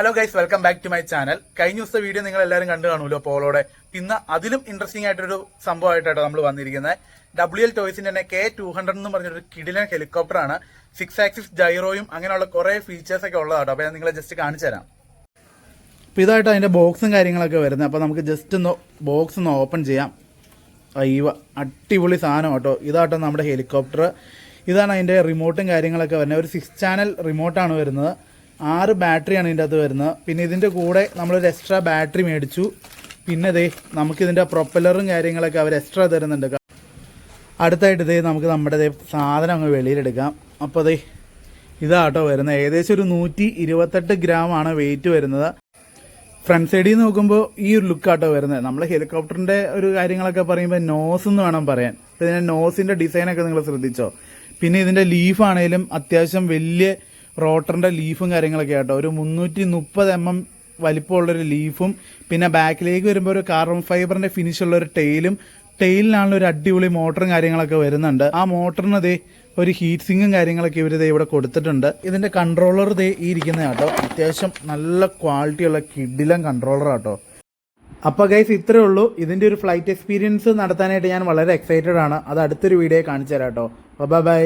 Hello guys, welcome back to my channel. കഴിഞ്ഞ ദിവസത്തെ video നിങ്ങൾ എല്ലാവരും കണ്ടു കാണുമല്ലോ പോളോടെ. ഇന്ന് അതിലും ഇൻട്രസ്റ്റിംഗ് ആയിട്ടൊരു സംഭവമായിട്ടാണ് നമ്മൾ വന്നിരിക്കുന്നത്. WL ടോയ്സിന്റെ തന്നെ K200 എന്ന് പറഞ്ഞൊരു കിടിലൻ ഹെലികോപ്റ്ററാണ്. 6 ആക്സിസ് ജൈറോയും അങ്ങനെയുള്ള കുറെ ഫീച്ചേഴ്സ് ഒക്കെ ഉള്ളതാട്ടോ. അപ്പോൾ ഞാൻ നിങ്ങളെ ജസ്റ്റ് കാണിച്ചു തരാം. അപ്പോൾ ഇതായിട്ട് അതിന്റെ ബോക്സും കാര്യങ്ങളൊക്കെ വരുന്നത്. അപ്പോൾ നമുക്ക് ജസ്റ്റ് ഒന്ന് ബോക്സ് ഒന്ന് ഓപ്പൺ ചെയ്യാം. അയ്യോ, അടിപൊളി സാധനം കേട്ടോ. ഇതാട്ടോ നമ്മുടെ ഹെലികോപ്റ്റർ. ഇതാണ് അതിന്റെ റിമോട്ടും കാര്യങ്ങളൊക്കെ വരുന്നത്. ഒരു 6 ചാനൽ റിമോട്ടാണ് വരുന്നത്. 6 ബാറ്ററിയാണ് ഇതിൻ്റെ അകത്ത് വരുന്നത്. പിന്നെ ഇതിൻ്റെ കൂടെ നമ്മളൊരു എക്സ്ട്രാ ബാറ്ററി മേടിച്ചു. പിന്നെ നമുക്കിതിൻ്റെ പ്രൊപ്പല്ലറും കാര്യങ്ങളൊക്കെ അവർ എക്സ്ട്രാ തരുന്നുണ്ട്. അടുത്തായിട്ട് നമുക്ക് നമ്മുടെ സാധനം അങ്ങ് വെളിയിലെടുക്കാം. അപ്പോൾ ഇതാട്ടോ വരുന്നത്. ഏകദേശം ഒരു 128 ഗ്രാമാണ് വെയിറ്റ് വരുന്നത്. ഫ്രണ്ട് സൈഡിൽ നിന്ന് നോക്കുമ്പോൾ ഈ ഒരു ലുക്കാട്ടോ വരുന്നത്. നമ്മൾ ഹെലികോപ്റ്ററിൻ്റെ ഒരു കാര്യങ്ങളൊക്കെ പറയുമ്പോൾ നോസ് എന്ന് വേണം പറയാൻ. അപ്പോൾ ഇതിൻ്റെ നോസിൻ്റെ ഡിസൈനൊക്കെ നിങ്ങൾ ശ്രദ്ധിച്ചോ. പിന്നെ ഇതിൻ്റെ ലീഫാണേലും അത്യാവശ്യം വലിയ റോട്ടറിന്റെ ലീഫും കാര്യങ്ങളൊക്കെ ആട്ടോ. ഒരു 330 mm വലിപ്പമുള്ളൊരു ലീഫും പിന്നെ ബാക്കിലേക്ക് വരുമ്പോൾ ഒരു കാർബൺ ഫൈബറിന്റെ ഫിനിഷ് ഉള്ള ഒരു ടെയിലിനാണല്ലോ ഒരു അടിപൊളി മോട്ടറും കാര്യങ്ങളൊക്കെ വരുന്നുണ്ട്. ആ മോട്ടറിന് ഒരു ഹീറ്റ് സിങ്കും കാര്യങ്ങളൊക്കെ ഇവർ ഇവിടെ കൊടുത്തിട്ടുണ്ട്. ഇതിന്റെ കൺട്രോളർ ഈ ഇരിക്കുന്ന കേട്ടോ. അത്യാവശ്യം നല്ല ക്വാളിറ്റിയുള്ള കിടിലൻ കൺട്രോളർ ആട്ടോ. അപ്പോൾ ഗൈസ്, ഇത്രേ ഉള്ളൂ. ഇതിന്റെ ഒരു ഫ്ലൈറ്റ് എക്സ്പീരിയൻസ് നടത്താനായിട്ട് ഞാൻ വളരെ എക്സൈറ്റഡ് ആണ്. അത് അടുത്തൊരു വീഡിയോ കാണിച്ചു തരാം കേട്ടോ. Bye bye.